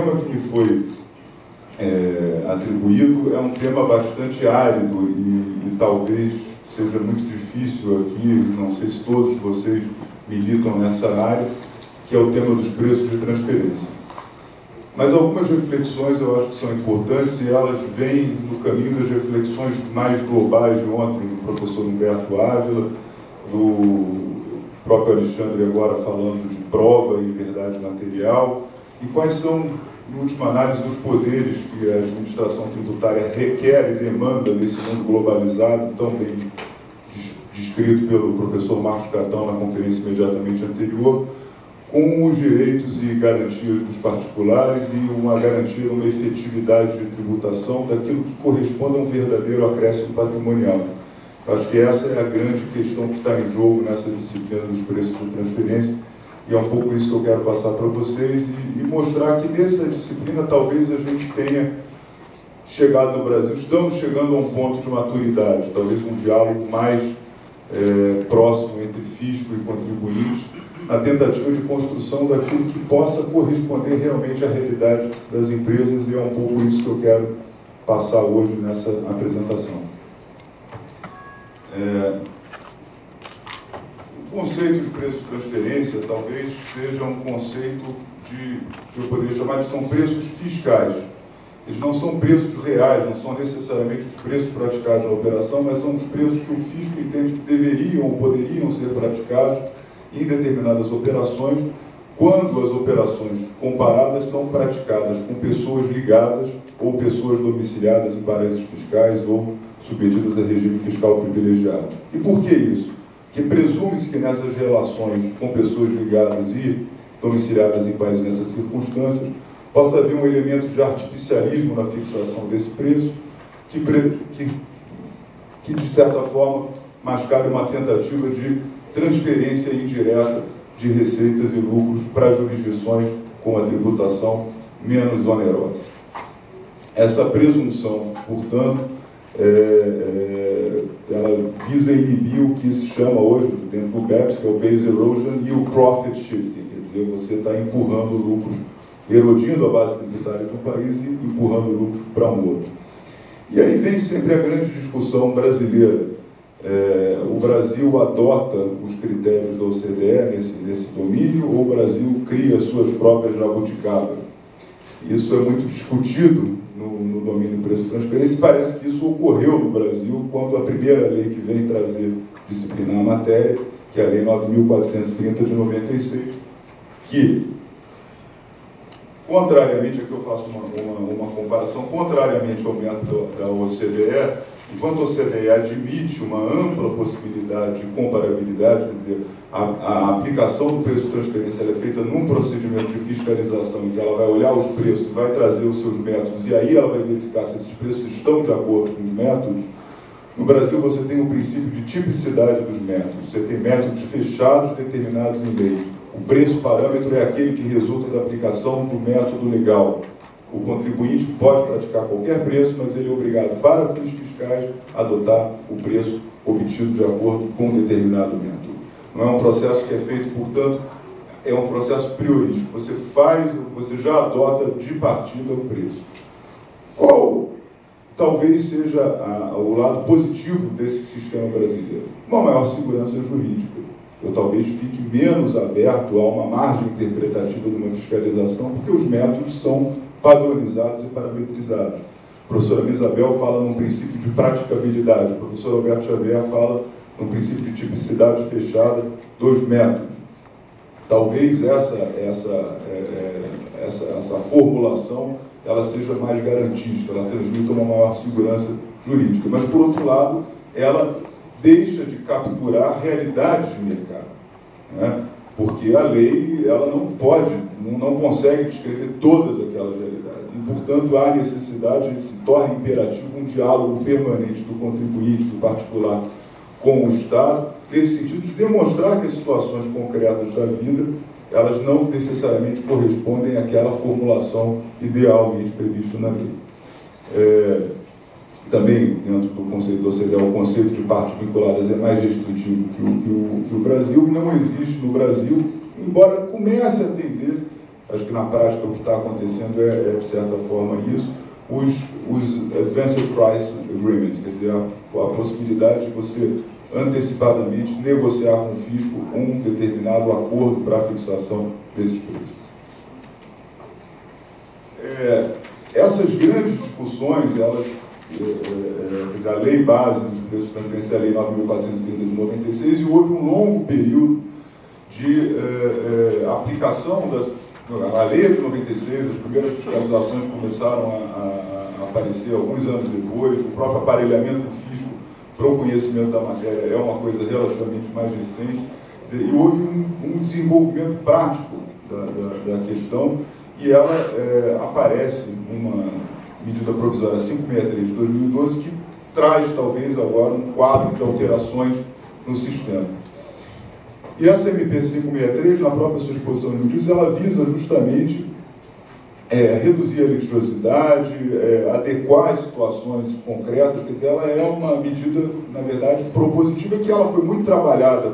tema que me foi atribuído é um tema bastante árido e talvez seja muito difícil aqui, não sei se todos vocês militam nessa área, que é o tema dos preços de transferência. Mas algumas reflexões eu acho que são importantes e elas vêm no caminho das reflexões mais globais de ontem, do professor Humberto Ávila, do próprio Alexandre agora falando de prova e verdade material, e quais são, em última análise, os poderes que a administração tributária requer e demanda nesse mundo globalizado, tão bem descrito pelo professor Marcos Catão na conferência imediatamente anterior, com os direitos e garantias dos particulares e uma garantia, uma efetividade de tributação daquilo que corresponde a um verdadeiro acréscimo patrimonial. Acho que essa é a grande questão que está em jogo nessa disciplina dos preços de transferência, e é um pouco isso que eu quero passar para vocês e mostrar que nessa disciplina talvez a gente tenha chegado no Brasil, estamos chegando a um ponto de maturidade, talvez um diálogo mais próximo entre fisco e contribuinte, na tentativa de construção daquilo que possa corresponder realmente à realidade das empresas, e é um pouco isso que eu quero passar hoje nessa apresentação. O conceito de preço de transferência talvez seja um conceito que eu poderia chamar de são preços fiscais. Eles não são preços reais, não são necessariamente os preços praticados na operação, mas são os preços que o fisco entende que deveriam ou poderiam ser praticados em determinadas operações, quando as operações comparadas são praticadas com pessoas ligadas ou pessoas domiciliadas em paraísos fiscais ou submetidas a regime fiscal privilegiado. E por que isso? Porque presume-se que nessas relações com pessoas ligadas e domiciliadas em países nessas circunstâncias, possa haver um elemento de artificialismo na fixação desse preço, que de certa forma mascare uma tentativa de transferência indireta de receitas e lucros para jurisdições com a tributação menos onerosa. Essa presunção, portanto, ela visa inibir o que se chama hoje, dentro do BEPS, que é o Base Erosion e o Profit Shifting, quer dizer, você está empurrando lucros, erodindo a base tributária de um país e empurrando lucros para um outro. E aí vem sempre a grande discussão brasileira. O Brasil adota os critérios da OCDE nesse domínio, ou o Brasil cria suas próprias jabuticabas? Isso é muito discutido no domínio do preço de transferência, e parece que isso ocorreu no Brasil quando a primeira lei que vem trazer, disciplinar a matéria, que é a Lei 9.430 de 96, que, contrariamente, aqui eu faço uma comparação, contrariamente ao método da OCDE, enquanto a OCDE admite uma ampla possibilidade de comparabilidade, quer dizer, a aplicação do preço de transferência é feita num procedimento de fiscalização, em que ela vai olhar os preços, vai trazer os seus métodos, e aí ela vai verificar se esses preços estão de acordo com os métodos. No Brasil você tem o princípio de tipicidade dos métodos, você tem métodos fechados determinados em lei. O preço parâmetro é aquele que resulta da aplicação do método legal. O contribuinte pode praticar qualquer preço, mas ele é obrigado, para fins fiscais, a adotar o preço obtido de acordo com um determinado método. Não é um processo que é feito, portanto, é um processo priorístico. Você já adota de partida o preço. Qual talvez seja o lado positivo desse sistema brasileiro? Uma maior segurança jurídica. Eu talvez fique menos aberto a uma margem interpretativa de uma fiscalização, porque os métodos são padronizados e parametrizados. A professora Isabel fala num princípio de praticabilidade, o professor Alberto Xavier fala num princípio de tipicidade fechada dos métodos. Talvez essa formulação ela seja mais garantista, ela transmita uma maior segurança jurídica, mas, por outro lado, ela deixa de capturar realidades de mercado, né? Porque a lei ela não consegue descrever todas aquelas realidades. E, portanto, há necessidade de se torne imperativo um diálogo permanente do contribuinte, do particular, com o Estado, nesse sentido de demonstrar que as situações concretas da vida elas não necessariamente correspondem àquela formulação idealmente prevista na lei. Também, dentro do conceito do OCDE, o conceito de partes vinculadas é mais restritivo que o Brasil, e não existe no Brasil, embora comece a atender Acho que na prática o que está acontecendo é de certa forma isso. Os Advanced Price Agreements, quer dizer, a possibilidade de você antecipadamente negociar com o fisco um determinado acordo para a fixação desses preços. Essas grandes discussões, elas, quer dizer, a lei base dos preços de transferência é a Lei 9.430 de 96, e houve um longo período de aplicação a lei de 96, as primeiras fiscalizações começaram a aparecer alguns anos depois, o próprio aparelhamento do fisco para o conhecimento da matéria é uma coisa relativamente mais recente, dizer, e houve um desenvolvimento prático da questão, e ela aparece numa medida provisória 563 de 2012, que traz talvez agora um quadro de alterações no sistema. E essa MP 563, na própria sua exposição de motivos, ela visa justamente reduzir a litigiosidade, adequar as situações concretas, quer dizer, ela é uma medida, na verdade, propositiva, que ela foi muito trabalhada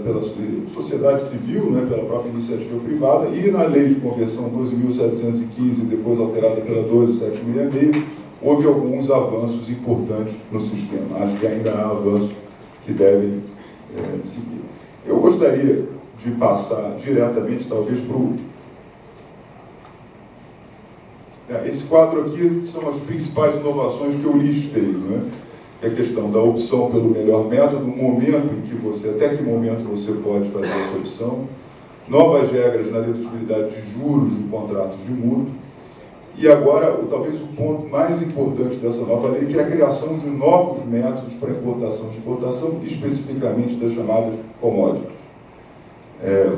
pela sociedade civil, né, pela própria iniciativa privada, e na Lei de Conversão 12.715, depois alterada pela 12.766, houve alguns avanços importantes no sistema. Acho que ainda há avanços que devem seguir. Eu gostaria de passar diretamente, talvez, para o... Esse quadro aqui são as principais inovações que eu listei, né? É a questão da opção pelo melhor método, o momento em que você, até que momento você pode fazer essa opção, novas regras na deduzibilidade de juros de contratos de mútuo, e agora, talvez o ponto mais importante dessa nova lei, que é a criação de novos métodos para importação e exportação, especificamente das chamadas commodities.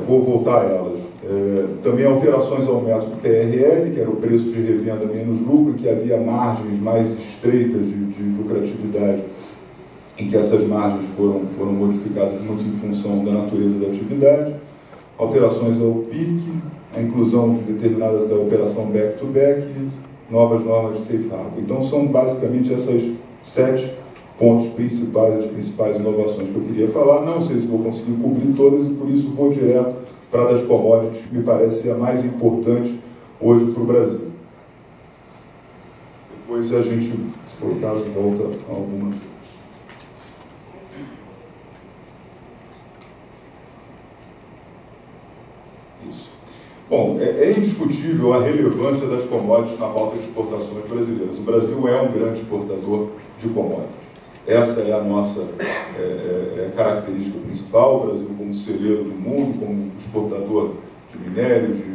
Vou voltar a elas. Também alterações ao método PRL, que era o preço de revenda menos lucro, em que havia margens mais estreitas de lucratividade, em que essas margens foram modificadas muito em função da natureza da atividade. Alterações ao PIC, a inclusão de determinadas da operação back-to-back e novas normas de safe harbor. Então, são basicamente essas 7 pontos principais, as principais inovações que eu queria falar. Não sei se vou conseguir cobrir todas, e por isso vou direto para a das commodities, que me parece ser a mais importante hoje para o Brasil. Depois a gente, se for o caso, volta a alguma. Isso. Bom, é indiscutível a relevância das commodities na pauta de exportações brasileiras. O Brasil é um grande exportador de commodities. Essa é a nossa característica principal. O Brasil como celeiro do mundo, como exportador de minério, de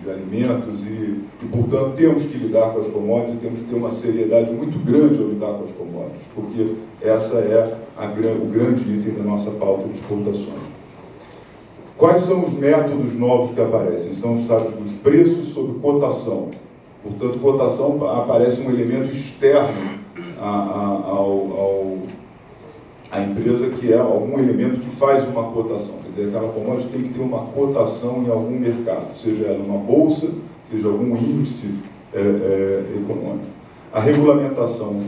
alimentos, e, portanto, temos que lidar com as commodities e temos que ter uma seriedade muito grande ao lidar com as commodities, porque essa é o grande item da nossa pauta de exportações. Quais são os métodos novos que aparecem? São os estados dos preços sob cotação. Portanto, cotação aparece um elemento externo à empresa, que é algum elemento que faz uma cotação. Quer dizer, aquela commodity tem que ter uma cotação em algum mercado, seja ela uma bolsa, seja algum índice econômico. A regulamentação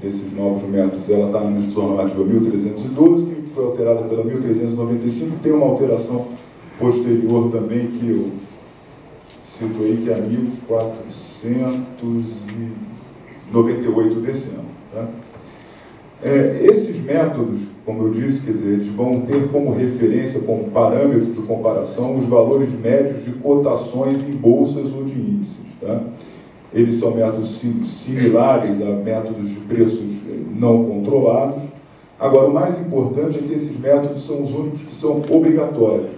desses novos métodos, ela está na Instituição Normativa 1312, que foi alterada pela 1395, tem uma alteração posterior também, que eu cito aí, que é a 1498 desse ano. Tá? Esses métodos, como eu disse, quer dizer, eles vão ter como referência, como parâmetro de comparação, os valores médios de cotações em bolsas ou de índices. Tá? Eles são métodos similares a métodos de preços não controlados. Agora, o mais importante é que esses métodos são os únicos que são obrigatórios.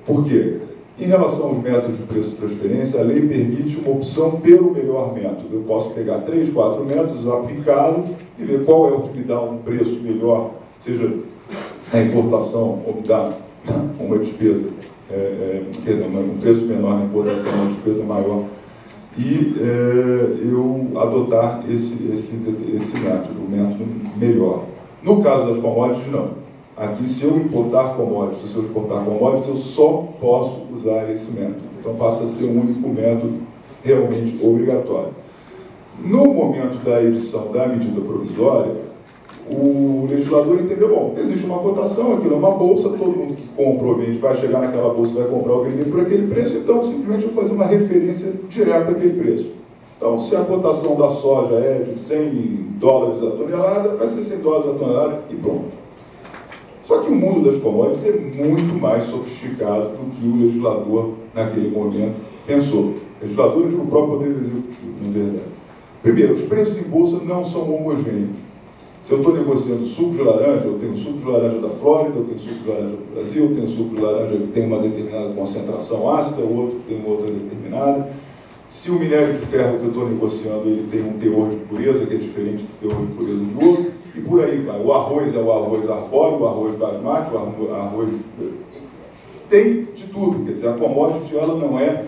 Por quê? Em relação aos métodos de preço de transferência, a lei permite uma opção pelo melhor método. Eu posso pegar 3, 4 métodos, aplicá-los e ver qual é o que me dá um preço melhor, seja a importação ou me dá uma despesa, um preço menor na importação, uma despesa maior, e eu adotar esse método, o método melhor. No caso das commodities, não. Aqui, se eu importar commodities, se eu exportar commodities, eu só posso usar esse método. Então, passa a ser o único método realmente obrigatório. No momento da edição da medida provisória, o legislador entendeu, bom, existe uma cotação, aquilo é uma bolsa, todo mundo que compra ou vende vai chegar naquela bolsa, vai comprar ou vender por aquele preço, então simplesmente eu vou fazer uma referência direta àquele preço. Então, se a cotação da soja é de $100 a tonelada, vai ser $100 a tonelada e pronto. Só que o mundo das commodities é muito mais sofisticado do que o legislador, naquele momento, pensou. Legisladores e o próprio Poder Executivo, na verdade. Primeiro, os preços em bolsa não são homogêneos. Se eu estou negociando suco de laranja, eu tenho suco de laranja da Flórida, eu tenho suco de laranja do Brasil, eu tenho suco de laranja que tem uma determinada concentração ácida, o outro que tem uma outra determinada. Se o minério de ferro que eu estou negociando ele tem um teor de pureza que é diferente do teor de pureza de outro, e por aí vai. O arroz é o arroz arbóreo, o arroz basmati, o arroz... Tem de tudo, quer dizer, a commodity ela não é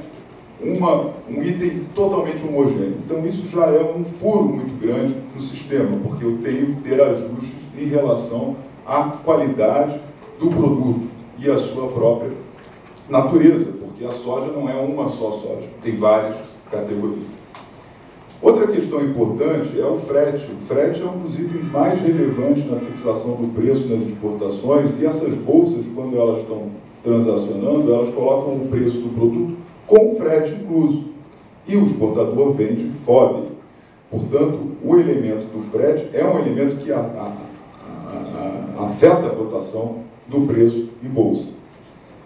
um item totalmente homogêneo. Então isso já é um furo muito grande no sistema, porque eu tenho que ter ajustes em relação à qualidade do produto e à sua própria natureza, porque a soja não é uma só soja, tem várias categorias. Outra questão importante é o frete. O frete é um dos itens mais relevantes na fixação do preço nas exportações, e essas bolsas, quando elas estão transacionando, elas colocam o preço do produto com o frete incluso. E o exportador vende FOB. Portanto, o elemento do frete é um elemento que afeta a cotação do preço em bolsa.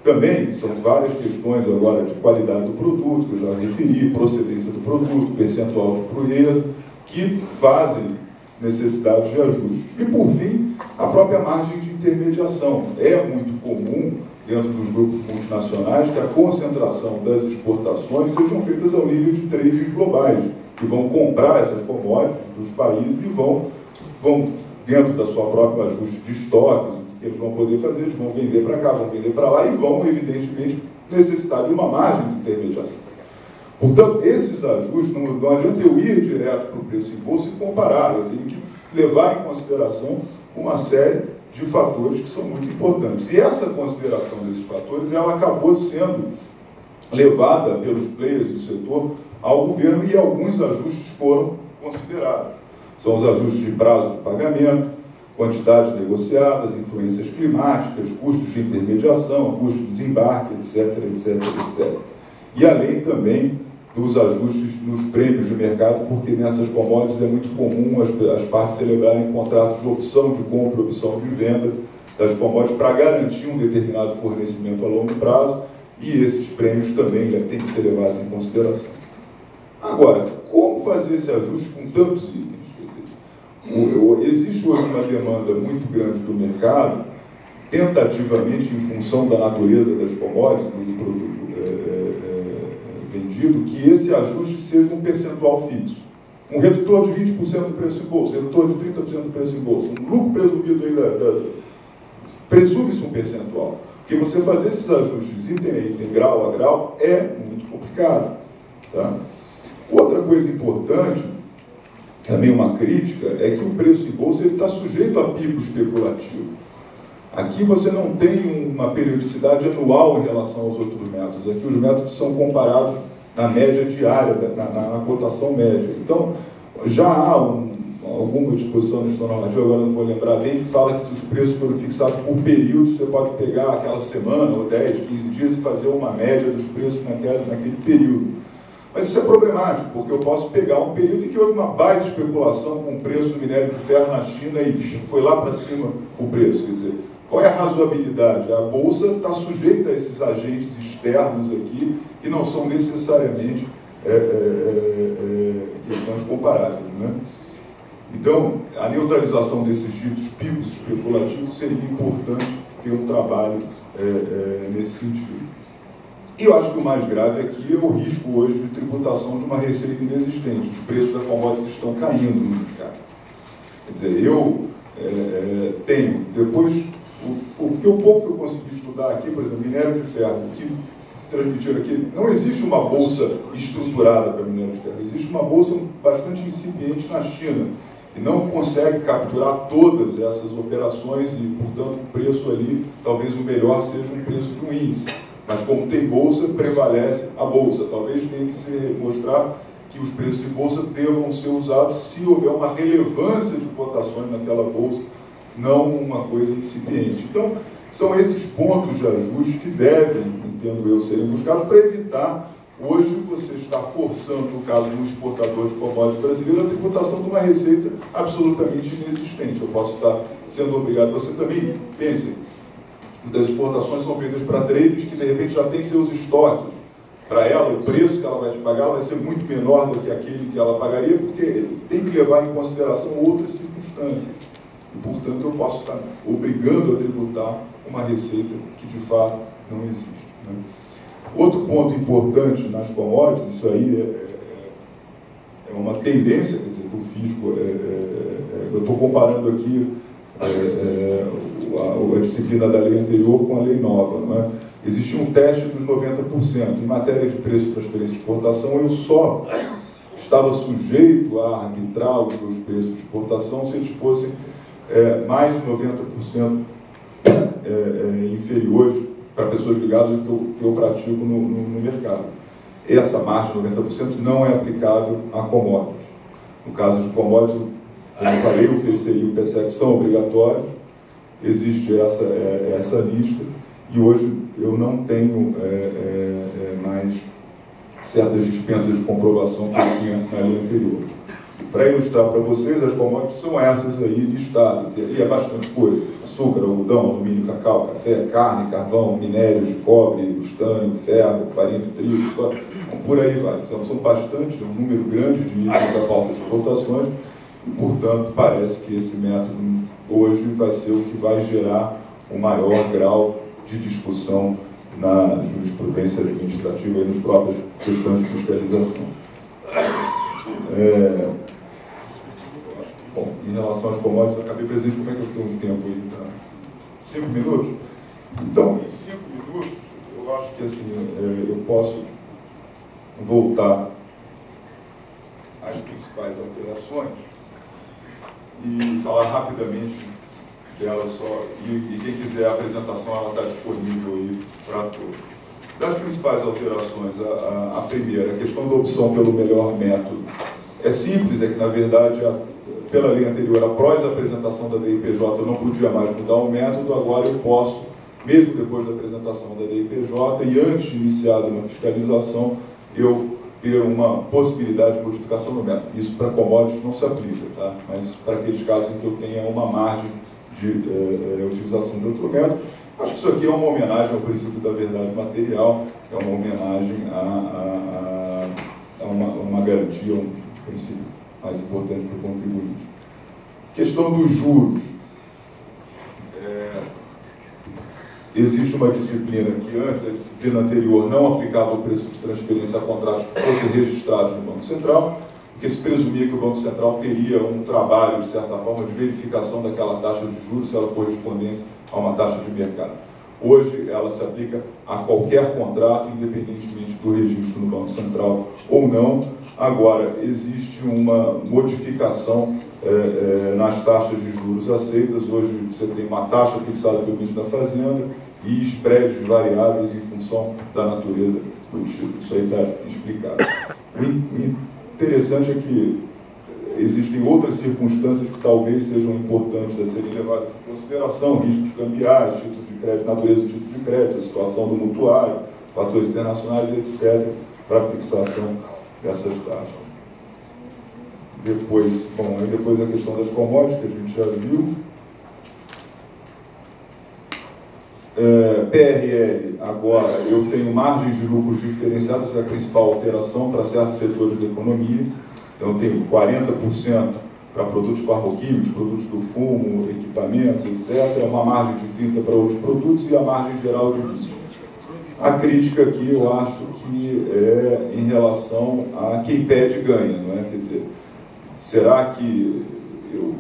Também são várias questões agora de qualidade do produto, que eu já referi, procedência do produto, percentual de pureza, que fazem necessidade de ajustes. E, por fim, a própria margem de intermediação. É muito comum, dentro dos grupos multinacionais, que a concentração das exportações sejam feitas ao nível de traders globais, que vão comprar essas commodities dos países e vão dentro da sua própria ajuste de estoques, que eles vão poder fazer, eles vão vender para cá, vão vender para lá e vão, evidentemente, necessitar de uma margem de intermediação. Portanto, esses ajustes, não adianta eu ir direto para o preço em bolsa e comparar, eu tenho que levar em consideração uma série de fatores que são muito importantes. E essa consideração desses fatores, ela acabou sendo levada pelos players do setor ao governo e alguns ajustes foram considerados. São os ajustes de prazo de pagamento, quantidades negociadas, influências climáticas, custos de intermediação, custos de desembarque, etc, etc, etc. E além também dos ajustes nos prêmios de mercado, porque nessas commodities é muito comum as partes celebrarem contratos de opção de compra, opção de venda das commodities para garantir um determinado fornecimento a longo prazo, e esses prêmios também têm que ser levados em consideração. Agora, como fazer esse ajuste com tantos itens? Existe hoje uma demanda muito grande do mercado, tentativamente em função da natureza das commodities, do produto vendido, que esse ajuste seja um percentual fixo. Um redutor de 20% do preço em bolsa, um redutor de 30% do preço em bolsa, um lucro presumido aí presume-se um percentual. Porque você fazer esses ajustes item a item, grau a grau, é muito complicado. Tá? Outra coisa importante, também uma crítica, é que o preço em bolsa está sujeito a pico especulativo. Aqui você não tem uma periodicidade anual em relação aos outros métodos. Aqui os métodos são comparados na média diária, na cotação média. Então, já há alguma disposição na normativa, agora não vou lembrar bem, que fala que se os preços forem fixados por período, você pode pegar aquela semana, ou 10, 15 dias, e fazer uma média dos preços naquele período. Mas isso é problemático, porque eu posso pegar um período em que houve uma baita especulação com o preço do minério de ferro na China e foi lá para cima o preço. Quer dizer, qual é a razoabilidade? A Bolsa está sujeita a esses agentes externos aqui, que não são necessariamente questões comparáveis, né? Então, a neutralização desses ditos picos especulativos seria importante ter um trabalho nesse sentido. E eu acho que o mais grave aqui é o risco hoje de tributação de uma receita inexistente. Os preços da commodity estão caindo no mercado. Quer dizer, eu tenho, depois, o pouco que eu consegui estudar aqui, por exemplo, minério de ferro, o que transmitiram aqui, não existe uma bolsa estruturada para minério de ferro, existe uma bolsa bastante incipiente na China, e não consegue capturar todas essas operações e, portanto, o preço ali, talvez o melhor seja um preço de um índice. Mas como tem bolsa, prevalece a bolsa. Talvez tenha que se mostrar que os preços de bolsa devam ser usados se houver uma relevância de cotações naquela bolsa, não uma coisa incipiente. Então, são esses pontos de ajuste que devem, entendo eu, serem buscados para evitar, hoje, você está forçando, no caso do exportador de commodities brasileiro, a tributação de uma receita absolutamente inexistente. Eu posso estar sendo obrigado. Você também, pense, muitas exportações são feitas para traders que, de repente, já têm seus estoques. Para ela, o preço que ela vai te pagar vai ser muito menor do que aquele que ela pagaria, porque tem que levar em consideração outras circunstâncias. E, portanto, eu posso estar obrigando a tributar uma receita que, de fato, não existe, né? Outro ponto importante nas commodities, isso aí é uma tendência, quer dizer, do fisco, eu estou comparando aqui a disciplina da lei anterior com a lei nova, não é? Existe um teste dos 90%. Em matéria de preço de transferência de exportação, eu só estava sujeito a arbitrar os meus preços de exportação se eles fossem mais de 90% inferiores para pessoas ligadas ao que eu pratico no mercado. Essa margem de 90% não é aplicável a commodities. No caso de commodities, como eu falei, o PCI e o PSEC são obrigatórios, existe essa lista, e hoje eu não tenho mais certas dispensas de comprovação que eu tinha na lei anterior. Para ilustrar para vocês, as commodities são essas aí listadas, e é bastante coisa: açúcar, algodão, alumínio, cacau, café, carne, carvão, minérios de cobre, estanho, ferro, farinha de trigo, por aí vai. São bastante, um número grande de itens da pauta de exportações, e, portanto, parece que esse método hoje vai ser o que vai gerar um maior grau de discussão na jurisprudência administrativa e nas próprias questões de fiscalização. Bom, em relação às commodities, eu acabei presente, como é que eu estou no tempo aí? 5 minutos? Então, em 5 minutos, eu acho que assim, eu posso voltar às principais alterações e falar rapidamente dela só. E quem quiser a apresentação, ela está disponível aí para todos. Das principais alterações, a primeira, a questão da opção pelo melhor método. É simples, é que, na verdade, pela lei anterior, após a apresentação da DIPJ, eu não podia mais mudar o método, agora eu posso, mesmo depois da apresentação da DIPJ e antes de iniciada uma fiscalização, eu ter uma possibilidade de modificação do método. Isso para commodities não se aplica, tá? Mas para aqueles casos em que eu tenha uma margem de utilização de outro método. Acho que isso aqui é uma homenagem ao princípio da verdade material, é uma homenagem a uma garantia, um princípio mais importante para o contribuinte. Questão dos juros. Existe uma disciplina que antes, a disciplina anterior, não aplicava o preço de transferência a contratos que fossem registrados no Banco Central, porque se presumia que o Banco Central teria um trabalho, de certa forma, de verificação daquela taxa de juros, se ela correspondesse a uma taxa de mercado. Hoje, ela se aplica a qualquer contrato, independentemente do registro no Banco Central ou não. Agora, existe uma modificação nas taxas de juros aceitas. Hoje, você tem uma taxa fixada pelo ministro da Fazenda e spreads variáveis em função da natureza do título. Isso aí está explicado. O interessante é que existem outras circunstâncias que talvez sejam importantes a serem levadas em consideração: riscos cambiais, títulos de crédito, natureza do título de crédito, a situação do mutuário, fatores internacionais, etc., para a fixação dessas taxas. Depois, depois a questão das commodities, que a gente já viu. PRL, agora, eu tenho margens de lucros diferenciadas, essa é a principal alteração para certos setores da economia. Eu tenho 40% para produtos farmacêuticos, produtos do fumo, equipamentos, etc. Uma margem de 30% para outros produtos e a margem geral de 20%. A crítica aqui, eu acho que é em relação a quem pede ganha, não é? Quer dizer, será que o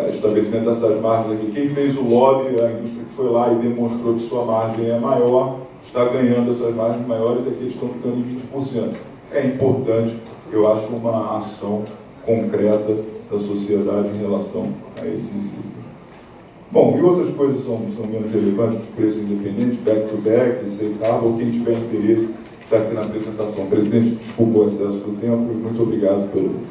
estabelecimento dessas margens aqui, quem fez o lobby, a indústria que foi lá e demonstrou que sua margem é maior, está ganhando essas margens maiores e aqui eles estão ficando em 20%. É importante, eu acho, uma ação concreta da sociedade em relação a esse ciclo. Bom, e outras coisas são menos relevantes, os preços independentes, back-to-back, safe harbor, quem tiver interesse está aqui na apresentação. Presidente, desculpa o excesso do tempo e muito obrigado pelo